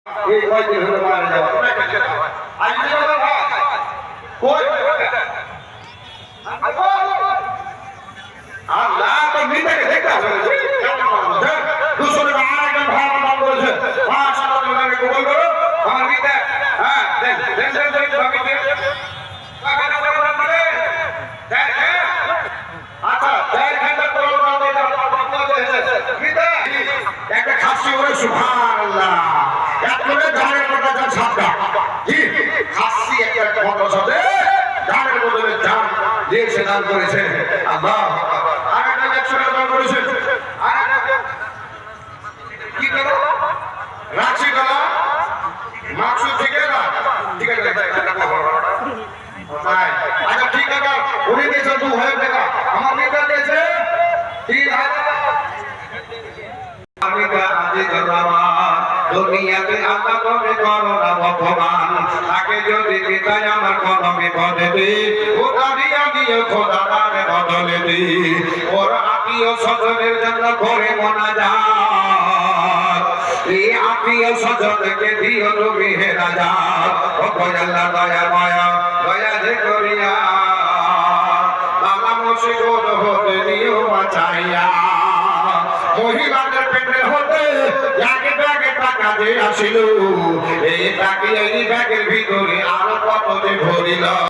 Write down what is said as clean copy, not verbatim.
এই কয়দিন হলো মারা যাওয়া আজ কই আল্লাহ তো মিটাকে দেখতে হবে দুশোরে আর একটা ভাড়া দাম করেছে 500 টাকা গুগল করো আমার মিটা হ্যাঁ দেন দেন দেন দেন ভাবি দেন আচ্ছা দেড় ঘন্টা করো না মিটা একটা খাসি করে সুবহানাল্লাহ এক করে জানের মধ্যে যা ছাপটা জি খাসি একটা ফটো সাথে জানের মধ্যে জান দিয়ে সে দান করেছে আল্লাহ আর একটা 100 টাকা দান করেছে আর একটা কি করো রাখছি গলা মাকসুদ থেকে না ঠিক আছে আচ্ছা ঠিক আছে উনি দিয়েছে 2000 টাকা আমার মেয়েটা দিয়েছে 3000 আমি আজি জরামা দুনিয়াতে আল্লাহ করে করো না ভগবান তাকে যদি পিতায় আমার কোন বিপদে দি ওটা দিয়া দিয়ে খোদা দানে বদলে দি ওর আত্মীয় স্বজনের জন্য করে মোনাজাত এই আত্মীয় স্বজনকে দিও তুমি হে রাজা ও আল্লাহ দয়া মায়া দয়া যে করিয়া বাবা মুশকিল হতে নিও বাঁচাইয়া মহিলাদের পেটে হতে ব্যাগে ব্যাগে টাকা দিয়ে আসিল এই টাকা এই ব্যাগের ভিতরে আরো কত যে ভরিল।